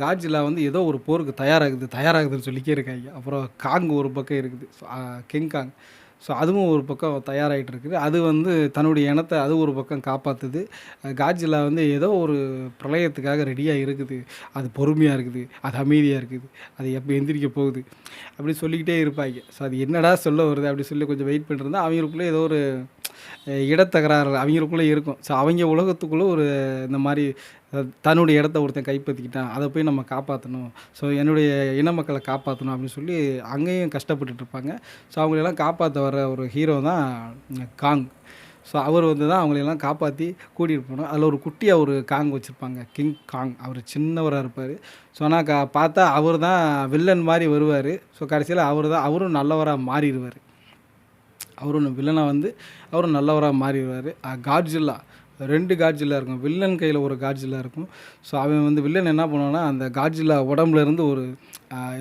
Godzilla வந்து ஏதோ ஒரு போருக்கு தயாராகுதுன்னு சொல்லிக்கிட்டே இருக்காங்க. அப்புறம் காங் ஒரு பக்கம் இருக்குது. கிங் காங். ஸோ அதுவும் ஒரு பக்கம் தயாராகிட்டு இருக்குது. அது வந்து தன்னுடைய இனத்த அது ஒரு பக்கம் காப்பாத்துது. காட்ஜில்லா வந்து ஏதோ ஒரு பிரளயத்துக்காக ரெடியா இருக்குது. அது பொறுமையா இருக்குது. அது அமைதியா இருக்குது. அது எப்போ எந்திரிக்க போகுது. அப்படி சொல்லிக்கிட்டே இருப்பாய்ங்க. ஸோ அது என்னடா சொல்ல வருது அப்படி சொல்லி கொஞ்சம் வெயிட் பண்ணிட்டுருந்தா, அவங்களுக்குள்ளே ஏதோ ஒரு இடத்தகராறு அவங்களுக்குள்ளே இருக்கும். ஸோ அவங்க உலகத்துக்குள்ளே ஒரு இந்த மாரி தன்னுடைய இடத்த ஒருத்தன் கைப்பற்றிக்கிட்டான். அதை போய் நம்ம காப்பாற்றணும். ஸோ என்னுடைய இன மக்களை காப்பாற்றணும் அப்படின்னு சொல்லி அங்கேயும் கஷ்டப்பட்டுட்டு இருப்பாங்க. ஸோ அவங்களெல்லாம் காப்பாற்ற வர ஒரு ஹீரோ தான் காங். ஸோ அவர் வந்து தான் அவங்களெல்லாம் காப்பாற்றி கூட்டிகிட்டு போனோம். அதில் ஒரு குட்டியாக ஒரு காங் வச்சுருப்பாங்க. கிங் காங். அவர் சின்னவராக இருப்பார். ஸோ ஆனால் பார்த்தா அவர் தான் வில்லன் மாதிரி வருவார். ஸோ கடைசியில் அவரும் நல்லவராக மாறிடுவார். அவரும் வில்லனாக வந்து அவரும் நல்லவராக மாறிடுவார். காட்ஜில்லா 2 காட்ஜில்லா இருக்கும். வில்லன் கையில் ஒரு காட்ஜில்லா இருக்கும். ஸோ அவன் வந்து வில்லன் என்ன பண்ணுவான்னா, அந்த காட்ஜில்லா உடம்புலேருந்து ஒரு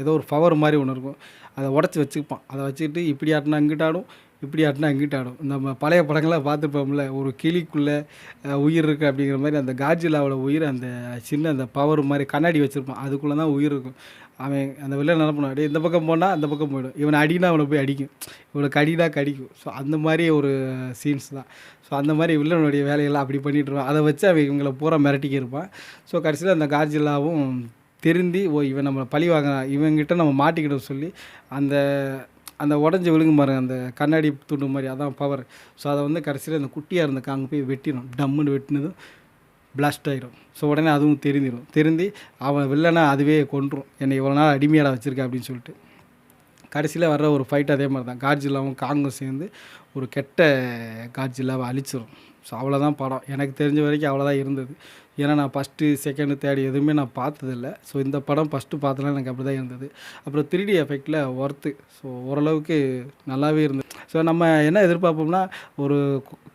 ஏதோ ஒரு பவர் மாதிரி ஒன்று இருக்கும். அதை உடச்சி வச்சுப்பான். அதை வச்சுக்கிட்டு இப்படி ஆட்டினா இங்கிட்ட ஆடும், இப்படி ஆட்டினா இங்கிட்ட ஆடும். நம்ம பழைய படங்கள்லாம் பார்த்துருப்போம்ல, ஒரு கிளிக்குள்ளே உயிர் இருக்குது அப்படிங்கிற மாதிரி அந்த காட்ஜில்லாவோட உயிர் அந்த சின்ன அந்த பவர் மாதிரி கண்ணாடி வச்சுருப்பான். அதுக்குள்ளே தான் உயிர் இருக்கும். அவன் அந்த வில்லன் என்ன பண்ணுவான், இந்த பக்கம் போனால் அந்த பக்கம் போயிடும். இவனை அடினா அவனை போய் அடிக்கும், இவனை கடினா கடிக்கும். ஸோ அந்த மாதிரி ஒரு சீன்ஸ் தான். ஸோ அந்த மாதிரி வில்லனுடைய வேலையெல்லாம் அப்படி பண்ணிகிட்ருவான். அதை வச்சு அவன் இவங்களை பூரா மிரட்டிக்க இருப்பான். ஸோ கடைசியில் அந்த காட்ஜில்லாவும் திருந்தி இவன் நம்மளை பழி வாங்குறான், இவங்கிட்ட நம்ம மாட்டிக்கிட்டோம் சொல்லி அந்த அந்த உடஞ்சி விழுங்கும் பாருங்க அந்த கண்ணாடி துண்டு மாதிரி, அதான் பவர். ஸோ அதை வந்து கடைசியில் அந்த குட்டியாக இருந்த காங்க போய் வெட்டிடும். டம்முன்னு வெட்டினதும் பிளாஸ்ட் ஆகிடும். ஸோ உடனே அதுவும் திருந்தி அவன் வில்லனை அதுவே கொன்றும். என்னை இவ்வளோ நாள் அடிமையாட வச்சுருக்கேன் அப்படின்னு சொல்லிட்டு. கடைசியில் வர்ற ஒரு ஃபைட் அதே மாதிரி தான். காட்ஜில்லாவும் காங்கும் சேர்ந்து ஒரு கெட்ட காட்ஜில்லாவை அழிச்சிடும். ஸோ அவ்வளோதான் படம். எனக்கு தெரிஞ்ச வரைக்கும் அவ்வளோதான் இருந்தது. ஏன்னா நான் ஃபஸ்ட்டு, செகண்டு, தேர்டு எதுவுமே நான் பார்த்ததில்ல. ஸோ இந்த படம் ஃபஸ்ட்டு பார்த்ததுலாம் எனக்கு அப்படி தான் இருந்தது. அப்புறம் 3D எஃபெக்டில் ஒர்த்து. ஸோ ஓரளவுக்கு நல்லாவே இருந்தது. ஸோ நம்ம என்ன எதிர்பார்ப்போம்னா, ஒரு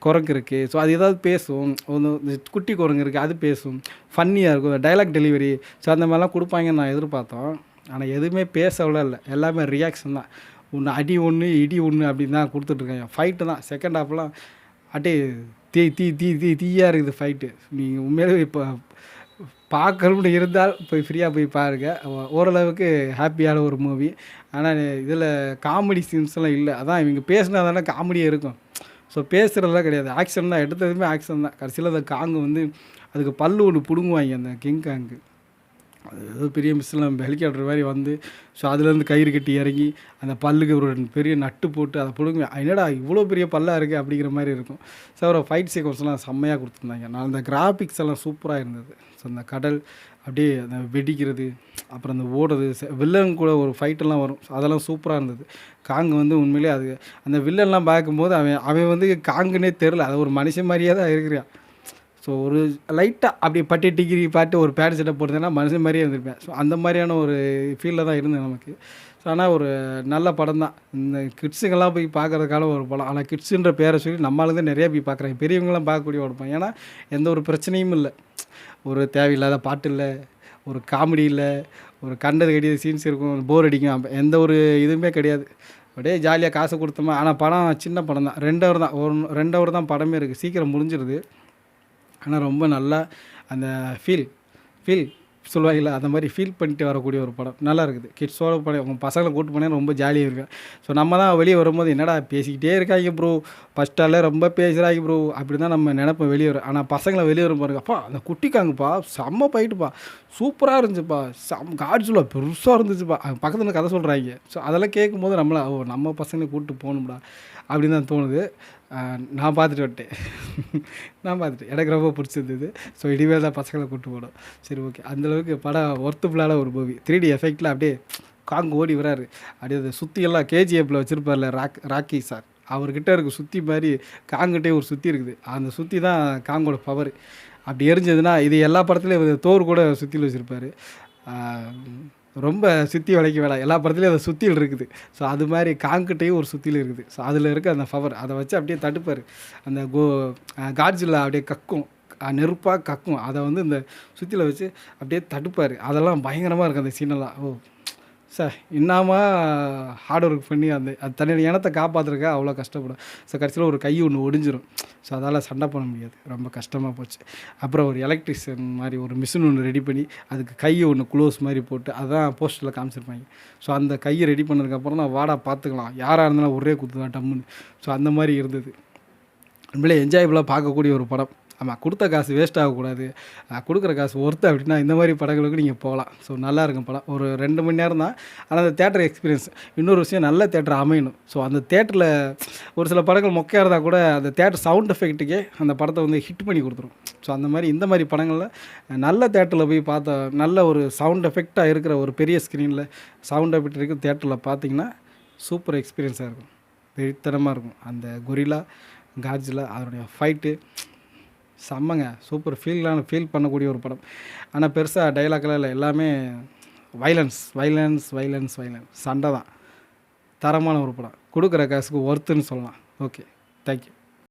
குரங்கு இருக்குது. ஸோ அது ஏதாவது பேசும். ஒன்று குட்டி குரங்கு இருக்குது, அது பேசும். ஃபன்னியாக இருக்கும். டைலாக் டெலிவரி ஸோ அந்த மாதிரிலாம் கொடுப்பாங்கன்னு நான் எதிர்பார்த்தோம். ஆனால் எதுவுமே பேசவெல்லாம் இல்லை. எல்லாமே ரியாக்ஷன் தான். ஒன்று அடி ஒன்று, இடி ஒன்று அப்படின்னு தான் கொடுத்துட்ருக்காங்க. ஃபைட்டு தான். செகண்ட் ஹாஃப்லாம் அப்படியே தீயாக இருக்குது ஃபைட்டு. நீங்கள் உண்மையிலே இப்போ பார்க்கணும்னு இருந்தால் போய் ஃப்ரீயாக போய் பாருங்கள். ஓரளவுக்கு ஹாப்பியான ஒரு மூவி. ஆனால் இதில் காமெடி சீன்ஸ்லாம் இல்லை. அதான் இவங்க பேசினா தானே காமெடியாக இருக்கும். ஸோ பேசுகிறதெல்லாம் கிடையாது. ஆக்ஷன் தான். எடுத்ததுமே ஆக்ஷன் தான். கடைசியில் அந்த காங்கு வந்து அதுக்கு பல்லு ஒன்று பிடுங்குவாங்க அந்த கிங் காங்கு. அது ஏதோ பெரிய மிஸ்ஸில் ஹெலிகாப்டர் மாதிரி வந்து ஸோ அதுலேருந்து கயிறு கட்டி இறங்கி அந்த பல்லுக்கு ஒரு பெரிய நட்டு போட்டு அதை பிடுங்க. என்னடா இவ்வளோ பெரிய பல்லாக இருக்குது அப்படிங்கிற மாதிரி இருக்கும். ஸோ ஒரு ஃபைட் சீக்வன்ஸ்லாம் செம்மையாக கொடுத்துருந்தாங்க. நான் அந்த கிராஃபிக்ஸ் எல்லாம் சூப்பராக இருந்தது. ஸோ அந்த கடல் அப்படியே அந்த வெடிக்கிறது, அப்புறம் அந்த ஓடுறது, வில்லன் கூட ஒரு ஃபைட்டெல்லாம் வரும். ஸோ அதெல்லாம் சூப்பராக இருந்தது. காங்கு வந்து உண்மையிலே அது அந்த வில்லன்லாம் பார்க்கும்போது அவன் வந்து காங்குன்னே தெரில. அது ஒரு மனுஷன் மாதிரியே தான் இருக்கிறான். ஸோ ஒரு லைட்டாக அப்படியே பட்டி டிகிரி பாட்டு ஒரு பேண்ட் செட்டப் போட்டிருந்தேன்னா மனுஷன் மாதிரியே இருந்திருப்பேன். ஸோ அந்த மாதிரியான ஒரு ஃபீலில் தான் இருந்தது நமக்கு. ஸோ ஆனால் ஒரு நல்ல படம் தான். இந்த கிட்ஸுங்கெல்லாம் போய் பார்க்குறதுக்கான ஒரு படம். ஆனால் கிட்ஸுன்ற பேரை சொல்லி நம்மளுக்கு தான் நிறையா போய் பார்க்குறாங்க. பெரியவங்களாம் பார்க்கக்கூடிய ஒரு படம். ஏன்னா எந்த ஒரு பிரச்சனையும் இல்லை. ஒரு தேவையில்லாத பாட்டு இல்லை, ஒரு காமெடி இல்லை, ஒரு கண்டது கடித சீன்ஸ் இருக்கும், போர் அடிக்கும், எந்த ஒரு இதுவுமே கிடையாது. அப்படியே ஜாலியாக காசு கொடுத்தோமா. ஆனால் படம் சின்ன படம் தான். 2 ஹவர் தான். 2 ஹவர் தான் படமே இருக்குது. சீக்கிரம் முடிஞ்சிருது. ஆனால் ரொம்ப நல்லா அந்த ஃபீல் சொல்லுவாங்கல்ல, அந்த மாதிரி ஃபீல் பண்ணிட்டு வரக்கூடிய ஒரு படம். நல்லா இருக்குது. கிட்ஸோட படம். உங்கள் பசங்களை கூப்பிட்டு போனேன் ரொம்ப ஜாலியாக இருக்கும். ஸோ நம்ம தான் வெளியே வரும்போது என்னடா பேசிக்கிட்டே இருக்காங்க ப்ரோ, ஃபஸ்ட் ஆளில் ரொம்ப பேசுகிறாங்க ப்ரோ அப்படி தான் நம்ம நினைப்போம் வெளியே வரும். ஆனால் பசங்களை வெளியே வரும் பாருங்க, அப்பா அந்த குட்டிக்காங்கப்பா செம்ம போயிட்டுப்பா, சூப்பராக இருந்துச்சுப்பா, காட்ஜில்லா பெருசாக இருந்துச்சுப்பா, பக்கத்தில் கதை சொல்கிறாங்க. ஸோ அதெல்லாம் கேட்கும்போது நம்ம பசங்களை கூப்பிட்டு போகணும்டா அப்படின்னு தான் தோணுது. நான் பார்த்துட்டு வந்துட்டேன். எனக்கு ரொம்ப பிடிச்சிருந்தது. ஸோ இனிமேல் தான் பசங்களை கூப்பிட்டு போகணும். சரி, ஓகே. அந்தளவுக்கு படம் ஒர்த்துஃபுல்லான ஒரு மூவி. 3D எஃபெக்டில் அப்படியே காங்கு ஓடி வராரு. அப்படியே அதை சுற்றியெல்லாம் கேஜிஎஃப்பில் வச்சுருப்பார்ல ராக்கி சார், அவர்கிட்ட இருக்குது சுற்றி மாதிரி. காங்கிட்டே ஒரு சுற்றி இருக்குது. அந்த சுற்றி தான் காங்கோட பவர். அப்படி எரிஞ்சதுன்னா இது எல்லா படத்துலையும் தோர் கூட சுற்றியில் வச்சுருப்பார். ரொம்ப சுற்றி வளைக்க வேணாம். எல்லா படத்துலையும் அந்த சுத்தியில் இருக்குது. ஸோ அது மாதிரி காங்கிட்டையும் ஒரு சுத்தியில் இருக்குது. ஸோ அதில் இருக்க அந்த பவர் அதை வச்சு அப்படியே தடுப்பார். அந்த காட்ஜில்லா அப்படியே கக்கும், நெருப்பாக கக்கும். அதை வந்து இந்த சுத்தியில் வச்சு அப்படியே தடுப்பார். அதெல்லாம் பயங்கரமாக இருக்குது அந்த சீனெல்லாம். சார் என்னாமா ஹார்ட் ஒர்க் பண்ணி அது தன்னுடைய இனத்த காப்பாத்துறதுக்காக அவ்வளோ கஷ்டப்படும். ஸோ கடைசியில ஒரு கை ஒண்ணு ஒடிஞ்சிரும். ஸோ அதால சண்டை போட முடியாது. ரொம்ப கஷ்டமா போச்சு. அப்புறம் ஒரு எலக்ட்ரிஷியன் மாரி ஒரு மிஷின் ஒண்ணு ரெடி பண்ணி, அதுக்கு கை ஒண்ணு குளோஸ் மாரி போட்டு, அதான் போஸ்டர்ல காமிச்சிருப்பாய்ங்க. ஸோ அந்த கைய ரெடி பண்ணதுக்கப்புறம் தான் வாடா பார்த்துக்கலாம். யாரா இருந்தாலும் ஒரே குத்து தான் டம்முன்னு. ஸோ அந்த மாரி இருந்தது. உண்மையிலே என்ஜாயபுளா பார்க்கக்கூடிய ஒரு படம். ஆமா, குடுத்த காசு வேஸ்ட் ஆகக்கூடாது. குடுக்குற காசு ஒர்த்து அப்படின்னா இந்த மாரி படங்களுக்கு நீங்க போலாம். ஸோ நல்லாயிருக்கும் படம். ஒரு 2 மணி நேரம் தான். ஆனா அந்த தியேட்டர் எக்ஸ்பீரியன்ஸ். இன்னொரு விஷயம் நல்ல தியேட்டர் அமையணும். ஸோ அந்த தியேட்டர்ல ஒரு சில படங்கள் மொக்கையா இருந்தா கூட அந்த தியேட்டர் சவுண்ட் எஃபெக்ட்டுக்கே அந்த படத்த வந்து ஹிட் பண்ணி குடுத்துரும். ஸோ அந்த மாரி இந்த மாரி படங்கள்ல நல்ல தியேட்டர்ல போய் பார்த்தா நல்ல ஒரு சவுண்ட் எஃபெக்ட்டா இருக்கிற ஒரு பெரிய ஸ்க்ரீன்ல சவுண்ட் எஃபெக்ட் இருக்கிற தியேட்டர்ல பார்த்தீங்கன்னா, சூப்பர் எக்ஸ்பீரியன்ஸா இருக்கும். வெறித்தனமா இருக்கும். அந்த கொரில்லா, காட்ஜிலா அதனுடைய ஃபைட்டு செம்மங்க. சூப்பர் ஃபீல் பண்ணக்கூடிய ஒரு படம். ஆனா பெருசா டயலாக்லாம் இல்ல. எல்லாமே வயலன்ஸ், வயலன்ஸ், வயலன்ஸ், வயலன்ஸ். சண்டை தான். தரமான ஒரு படம். குடுக்குற காசுக்கு ஒர்த்துன்னு சொல்லலாம். ஓகே. Thank you.